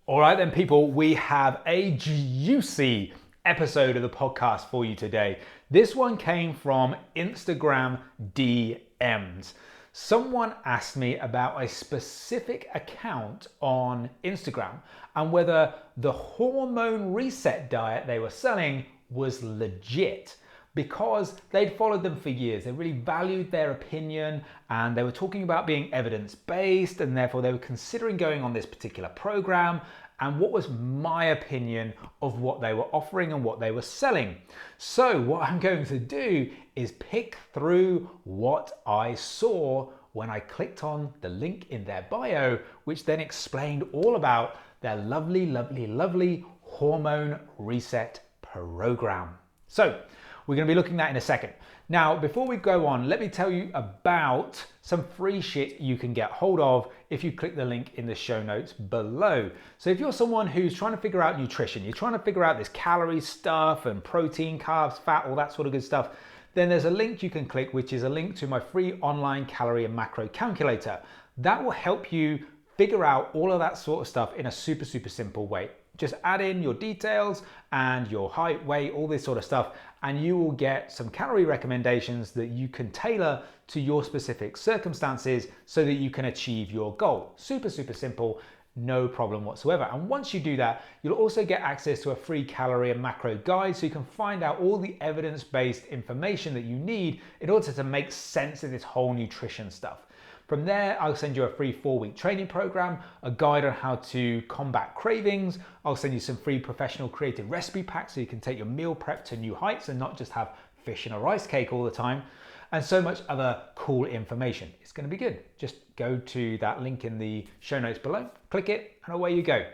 All right then, people, we have a juicy episode of the podcast for you today. This one came from Instagram DMs. Someone asked me about a specific account on Instagram and whether the hormone reset diet they were selling was legit, because they'd followed them for years. They really valued their opinion and they were talking about being evidence-based, and therefore they were considering going on this particular program and what was my opinion of what they were offering and what they were selling. So what I'm going to do is pick through what I saw when I clicked on the link in their bio, which then explained all about their lovely hormone reset program. So we're going to be looking at that in a second. Now, before we go on, let me tell you about some free shit you can get hold of if you click the link in the show notes below. So if you're someone who's trying to figure out nutrition, you're trying to figure out this calorie stuff and protein, carbs, fat, all that sort of good stuff, then there's a link you can click, which is a link to my free online calorie and macro calculator. That will help you figure out all of that sort of stuff in a super simple way. Just add in your details and your height, weight, all this sort of stuff, and you will get some calorie recommendations that you can tailor to your specific circumstances so that you can achieve your goal. Super simple, no problem whatsoever. And once you do that, you'll also get access to a free calorie and macro guide so you can find out all the evidence-based information that you need in order to make sense of this whole nutrition stuff. From there, I'll send you a free 4-week training program, a guide on how to combat cravings. I'll send you some free professional created recipe packs so you can take your meal prep to new heights and not just have fish in a rice cake all the time, and so much other cool information. It's going to be good. Just go to that link in the show notes below, click it, and away you go.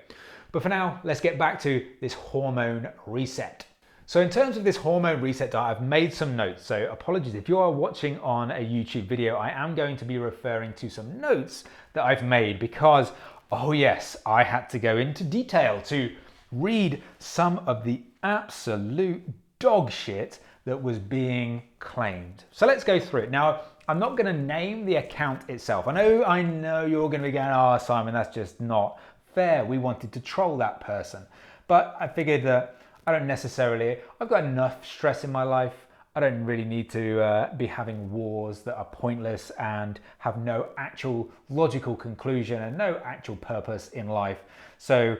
But for now, let's get back to this hormone reset. So in terms of this hormone reset diet, I've made some notes. So apologies if you are watching on a YouTube video, I am going to be referring to some notes that I've made because, oh yes, I had to go into detail to read some of the absolute dog shit that was being claimed. So let's go through it. Now, I'm not going to name the account itself. I know you're going to be going, oh, Simon, that's just not fair. We wanted to troll that person. But I figured that I've got enough stress in my life. I don't really need to be having wars that are pointless and have no actual logical conclusion and no actual purpose in life. So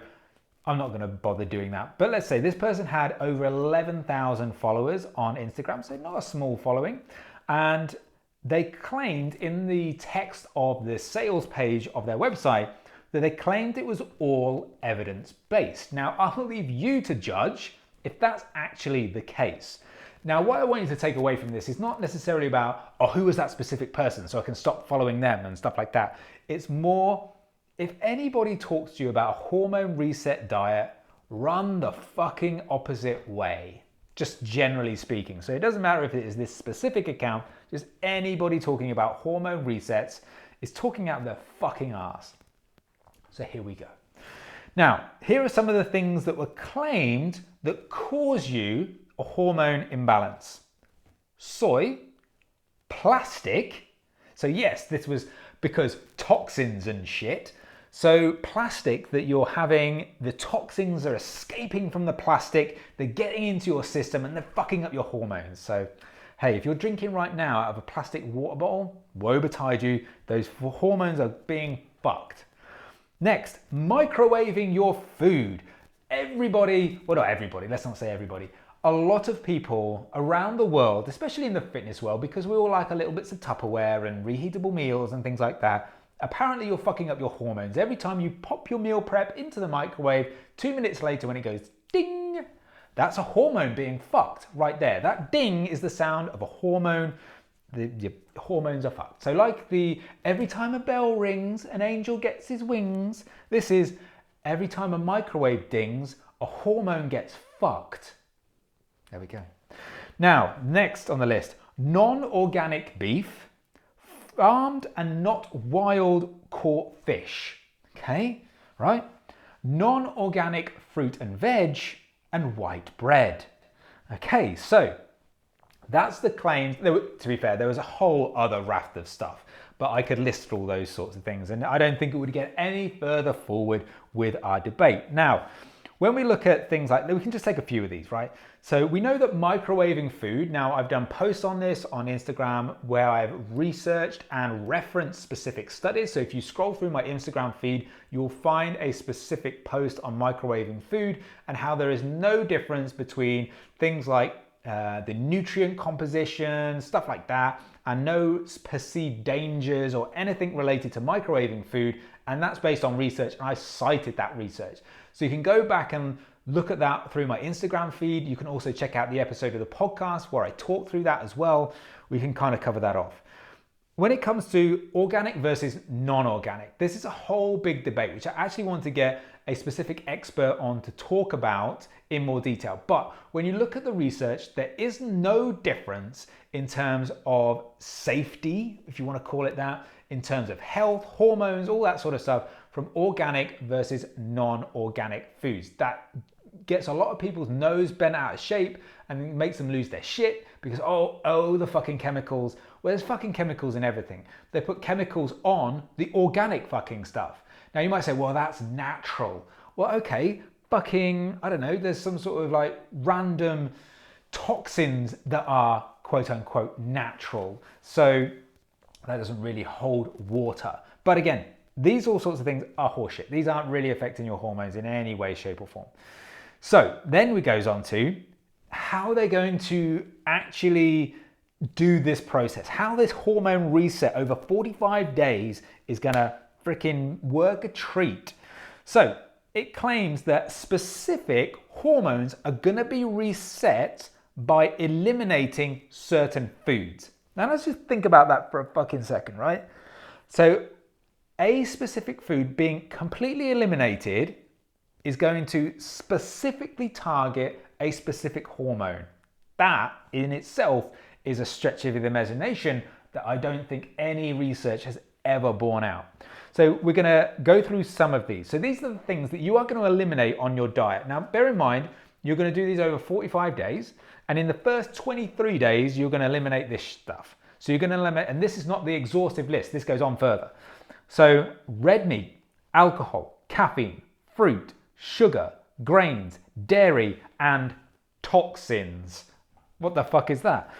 I'm not going to bother doing that. But let's say this person had over 11,000 followers on Instagram, so not a small following. And they claimed in the text of the sales page of their website that they claimed it was all evidence-based. Now, I'll leave you to judge if that's actually the case. Now, what I want you to take away from this is not necessarily about, oh, who was that specific person so I can stop following them and stuff like that. It's more, if anybody talks to you about a hormone reset diet, run the fucking opposite way, just generally speaking. So it doesn't matter if it is this specific account, just anybody talking about hormone resets is talking out their fucking ass. So here we go. Now, here are some of the things that were claimed that cause you a hormone imbalance. Soy, plastic. So yes, this was because toxins and shit. So plastic that you're having, the toxins are escaping from the plastic, they're getting into your system and they're fucking up your hormones. So hey, if you're drinking right now out of a plastic water bottle, woe betide you, those hormones are being fucked. Next, microwaving your food. Everybody, well, not everybody, let's not say everybody. A lot of people around the world, especially in the fitness world, because we all like a little bits of Tupperware and reheatable meals and things like that, apparently you're fucking up your hormones. Every time you pop your meal prep into the microwave, 2 minutes later when it goes ding, that's a hormone being fucked right there. That ding is the sound of a hormone. Your hormones are fucked. So like every time a bell rings, an angel gets his wings. This is every time a microwave dings, a hormone gets fucked. There we go. Now, next on the list, non-organic beef, farmed and not wild caught fish. Okay, right? Non-organic fruit and veg and white bread. Okay, so that's the claims. To be fair, there was a whole other raft of stuff. but I could list all those sorts of things. And I don't think it would get any further forward with our debate. Now, when we look at things like, we can just take a few of these, right? So we know that microwaving food, now I've done posts on this on Instagram where I've researched and referenced specific studies. So if you scroll through my Instagram feed, you'll find a specific post on microwaving food and how there is no difference between things like the nutrient composition, stuff like that, and no perceived dangers or anything related to microwaving food. And that's based on research, and I cited that research. So you can go back and look at that through my Instagram feed. You can also check out the episode of the podcast where I talk through that as well. We can kind of cover that off. When it comes to organic versus non-organic, this is a whole big debate, which I actually want to get a specific expert on to talk about in more detail. But when you look at the research, there is no difference in terms of safety, if you want to call it that, in terms of health, hormones, all that sort of stuff, from organic versus non-organic foods. That gets a lot of people's nose bent out of shape and makes them lose their shit because, oh, the fucking chemicals. Well, there's fucking chemicals in everything. They put chemicals on the organic fucking stuff. Now you might say, well, that's natural. Well, okay, fucking, I don't know, there's some sort of like random toxins that are quote unquote natural. So that doesn't really hold water. But again, these all sorts of things are horseshit. These aren't really affecting your hormones in any way, shape or form. So then we goes on to how they're going to actually do this process, how this hormone reset over 45 days is gonna freaking work a treat. So it claims that specific hormones are gonna be reset by eliminating certain foods. Now let's just think about that for a fucking second, right? So a specific food being completely eliminated is going to specifically target a specific hormone. That in itself is a stretch of the imagination that I don't think any research has ever borne out. So we're gonna go through some of these. So these are the things that you are gonna eliminate on your diet. Now, bear in mind, you're gonna do these over 45 days, and in the first 23 days, you're gonna eliminate this stuff. So you're gonna eliminate, and this is not the exhaustive list, this goes on further. So red meat, alcohol, caffeine, fruit, sugar, grains, dairy, and toxins. What the fuck is that?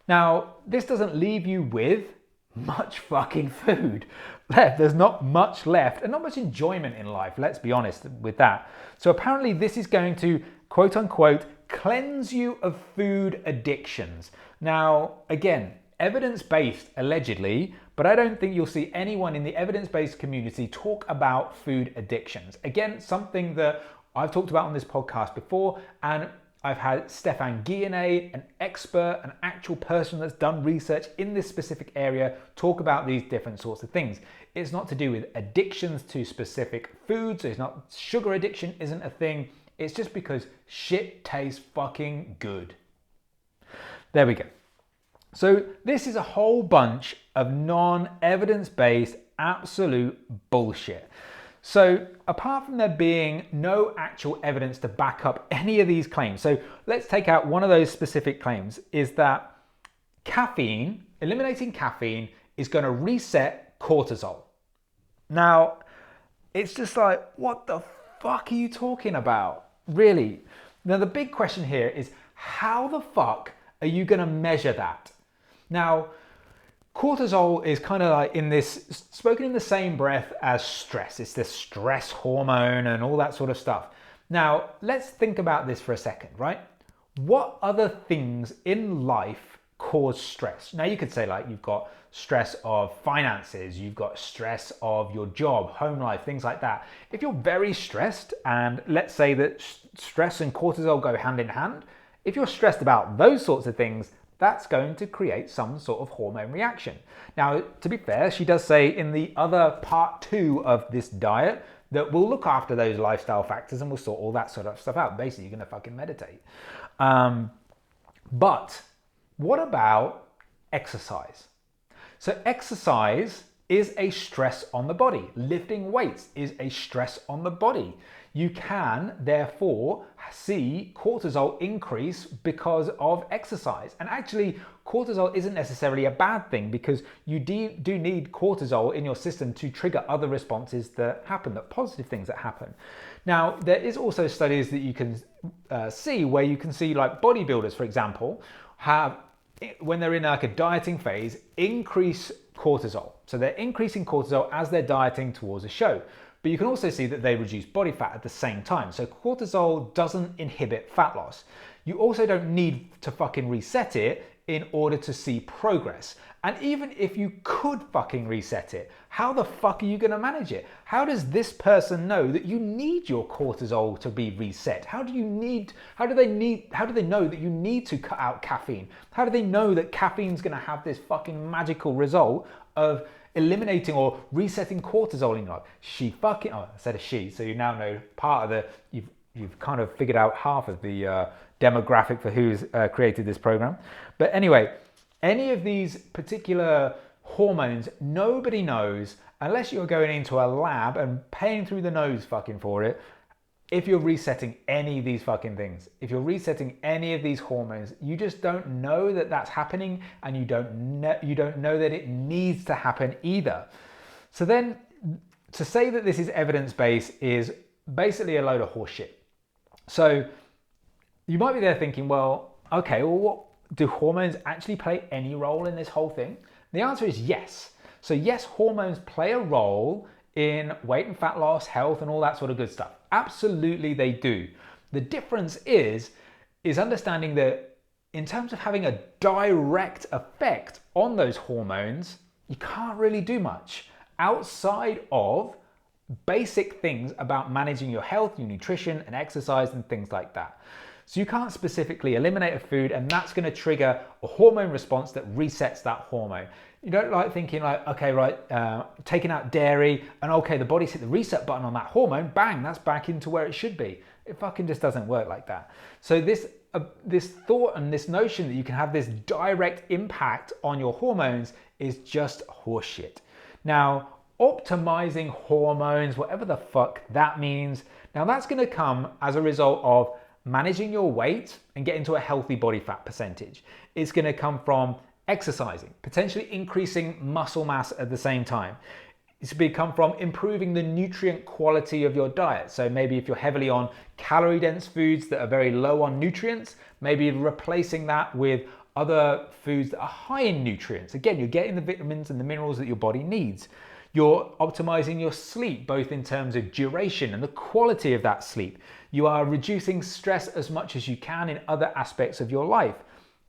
Now, this doesn't leave you with much fucking food left. There's not much left and not much enjoyment in life, let's be honest with that. So apparently this is going to, quote unquote, cleanse you of food addictions. Now, again, evidence-based allegedly, but I don't think you'll see anyone in the evidence-based community talk about food addictions. Again, something that I've talked about on this podcast before, and I've had Stefan Guillenet, an expert, an actual person that's done research in this specific area, talk about these different sorts of things. It's not to do with addictions to specific foods. It's not, sugar addiction isn't a thing. It's just because shit tastes fucking good. There we go. So this is a whole bunch of non-evidence-based absolute bullshit. So apart from there being no actual evidence to back up any of these claims, so let's take out one of those specific claims, is that caffeine, eliminating caffeine is going to reset cortisol. Now, it's just like, what the fuck are you talking about? Really? Now, the big question here is, how the fuck are you going to measure that? Now, cortisol is kind of like spoken in the same breath as stress. It's this stress hormone and all that sort of stuff. Now, let's think about this for a second, right? What other things in life cause stress? Now, you could say like you've got stress of finances, you've got stress of your job, home life, things like that. If you're very stressed, and let's say that stress and cortisol go hand in hand, if you're stressed about those sorts of things, that's going to create some sort of hormone reaction. Now, to be fair, she does say in the other part 2 of this diet that we'll look after those lifestyle factors and we'll sort all that sort of stuff out. Basically, you're gonna fucking meditate. But what about exercise? So exercise is a stress on the body. Lifting weights is a stress on the body. You can therefore see cortisol increase because of exercise. And actually, cortisol isn't necessarily a bad thing, because you do need cortisol in your system to trigger other responses that happen, that positive things that happen. Now, there is also studies that you can see where you can see, like, bodybuilders, for example, have, when they're in like a dieting phase, increase cortisol. So they're increasing cortisol as they're dieting towards a show. But you can also see that they reduce body fat at the same time. So cortisol doesn't inhibit fat loss. You also don't need to fucking reset it in order to see progress. And even if you could fucking reset it, how the fuck are you gonna manage it? How does this person know that you need your cortisol to be reset? How do they know that you need to cut out caffeine? How do they know that caffeine's gonna have this fucking magical result of eliminating or resetting cortisol in your life? I said a she, so you now know part of the, you've kind of figured out half of the demographic for who's created this program. But anyway, any of these particular hormones, nobody knows, unless you're going into a lab and paying through the nose fucking for it, if you're resetting any of these fucking things. If you're resetting any of these hormones, you just don't know that that's happening, and you don't know that it needs to happen either. So then, to say that this is evidence-based is basically a load of horseshit. So you might be there thinking, well, okay, well, what do hormones actually play any role in this whole thing? The answer is yes. So yes, hormones play a role in weight and fat loss, health, and all that sort of good stuff. Absolutely they do. The difference is understanding that in terms of having a direct effect on those hormones, you can't really do much outside of basic things about managing your health, your nutrition and exercise and things like that. So you can't specifically eliminate a food and that's going to trigger a hormone response that resets that hormone. You don't like thinking like, okay, right, taking out dairy and okay, the body's hit the reset button on that hormone, bang, that's back into where it should be. It fucking just doesn't work like that. So this thought and this notion that you can have this direct impact on your hormones is just horseshit. Now, optimizing hormones, whatever the fuck that means, now that's going to come as a result of managing your weight and getting to a healthy body fat percentage. It's going to come from exercising, potentially increasing muscle mass at the same time. It's going to come from improving the nutrient quality of your diet. So maybe if you're heavily on calorie dense foods that are very low on nutrients, maybe replacing that with other foods that are high in nutrients. Again, you're getting the vitamins and the minerals that your body needs. You're optimizing your sleep, both in terms of duration and the quality of that sleep. You are reducing stress as much as you can in other aspects of your life.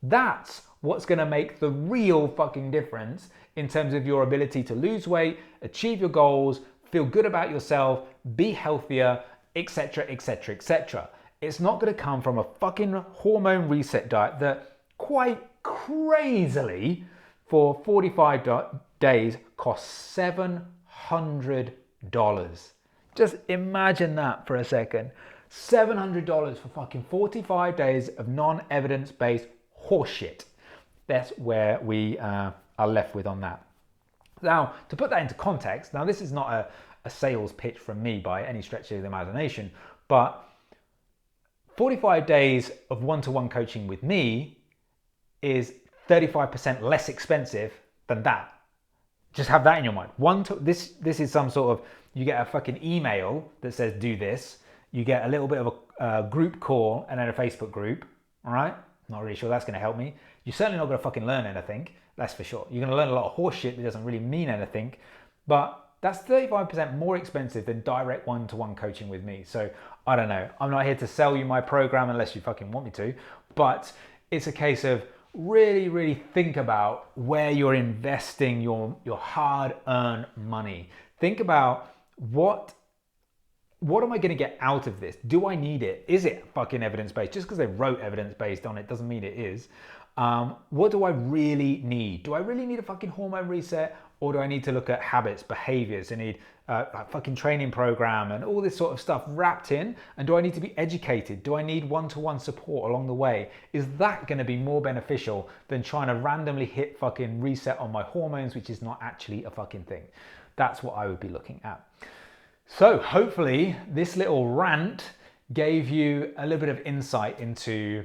That's what's going to make the real fucking difference in terms of your ability to lose weight, achieve your goals, feel good about yourself, be healthier, etc., etc., etc. It's not going to come from a fucking hormone reset diet that quite crazily for 45 days costs $700. Just imagine that for a second. $700 for fucking 45 days of non-evidence-based horseshit. That's where we are left with on that. Now, to put that into context, now this is not a sales pitch from me by any stretch of the imagination, but 45 days of one-to-one coaching with me is 35% less expensive than that. Just have that in your mind. This is some sort of, you get a fucking email that says do this, you get a little bit of a group call and then a Facebook group, all right? Not really sure that's going to help me. You're certainly not going to fucking learn anything, that's for sure. You're going to learn a lot of horse shit that doesn't really mean anything, but that's 35% more expensive than direct one-to-one coaching with me. So I don't know. I'm not here to sell you my program unless you fucking want me to, but it's a case of really, really think about where you're investing your hard-earned money. Think about what am I going to get out of this? Do I need it? Is it fucking evidence-based? Just because they wrote evidence-based on it doesn't mean it is. What do I really need? Do I really need a fucking hormone reset? Or do I need to look at habits, behaviors? I need a fucking training program and all this sort of stuff wrapped in. And do I need to be educated? Do I need one-to-one support along the way? Is that going to be more beneficial than trying to randomly hit fucking reset on my hormones, which is not actually a fucking thing? That's what I would be looking at. So hopefully this little rant gave you a little bit of insight into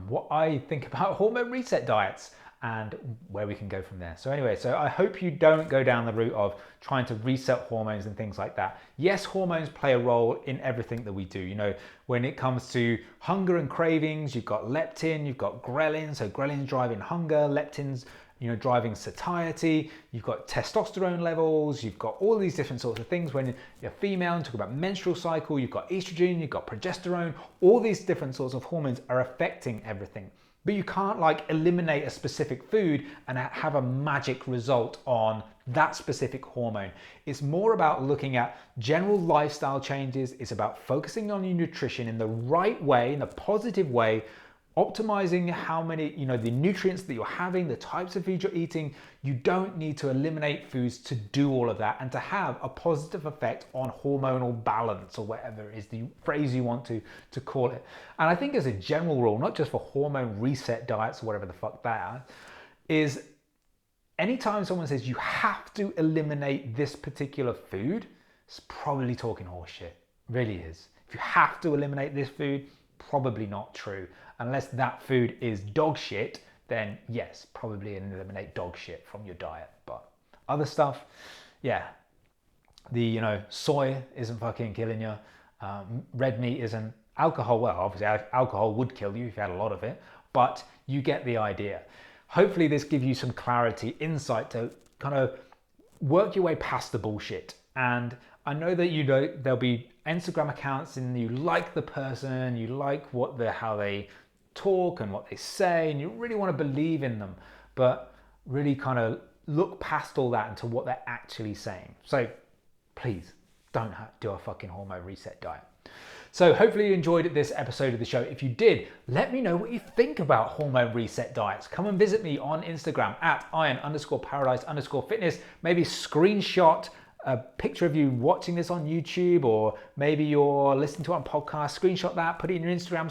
what I think about hormone reset diets and where we can go from there. So anyway, so I hope you don't go down the route of trying to reset hormones and things like that. Yes, hormones play a role in everything that we do. You know, when it comes to hunger and cravings, you've got leptin, you've got ghrelin. So ghrelin's driving hunger, leptin's, you know, driving satiety. You've got testosterone levels. You've got all these different sorts of things. When you're female, and talk about menstrual cycle, you've got estrogen, you've got progesterone. All these different sorts of hormones are affecting everything. But you can't like eliminate a specific food and have a magic result on that specific hormone. It's more about looking at general lifestyle changes. It's about focusing on your nutrition in the right way, in a positive way, optimizing how many, you know, the nutrients that you're having, the types of food you're eating. You don't need to eliminate foods to do all of that and to have a positive effect on hormonal balance, or whatever is the phrase you want to call it. And I think as a general rule, not just for hormone reset diets or whatever the fuck that are, is anytime someone says you have to eliminate this particular food, it's probably talking horseshit. Really is. If you have to eliminate this food, probably not true. Unless that food is dog shit, then yes, probably eliminate dog shit from your diet. But other stuff, yeah, the, you know, soy isn't fucking killing you. Red meat isn't. Alcohol, well, obviously alcohol would kill you if you had a lot of it, but you get the idea. Hopefully this gives you some clarity, insight to kind of work your way past the bullshit. And I know that, you know, there'll be Instagram accounts and you like the person, you like how they talk and what they say, and you really want to believe in them, but really kind of look past all that into what they're actually saying. So please don't do a fucking hormone reset diet. So hopefully you enjoyed this episode of the show. If you did, let me know what you think about hormone reset diets. Come and visit me on Instagram at iron_paradise_fitness. Maybe screenshot a picture of you watching this on YouTube, or maybe you're listening to it on podcast, screenshot that, put it in your Instagram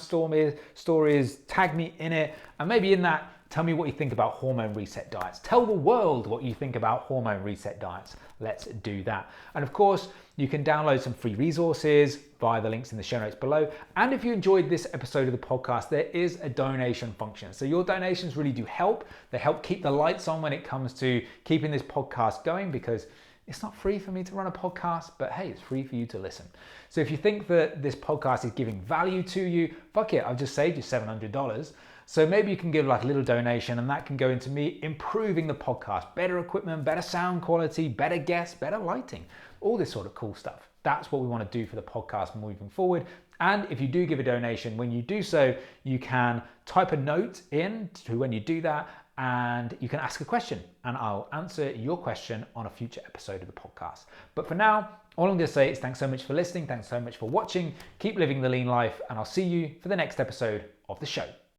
stories, tag me in it, and maybe in that, tell me what you think about hormone reset diets. Tell the world what you think about hormone reset diets. Let's do that. And of course, you can download some free resources via the links in the show notes below. And if you enjoyed this episode of the podcast, there is a donation function. So your donations really do help. They help keep the lights on when it comes to keeping this podcast going, because it's not free for me to run a podcast, but hey, it's free for you to listen. So if you think that this podcast is giving value to you, fuck it, I've just saved you $700. So maybe you can give like a little donation, and that can go into me improving the podcast, better equipment, better sound quality, better guests, better lighting, all this sort of cool stuff. That's what we want to do for the podcast moving forward. And if you do give a donation, when you do so, you can type a note in to when you do that, and you can ask a question and I'll answer your question on a future episode of the podcast. But for now, all I'm going to say is thanks so much for listening. Thanks so much for watching. Keep living the lean life, and I'll see you for the next episode of the show.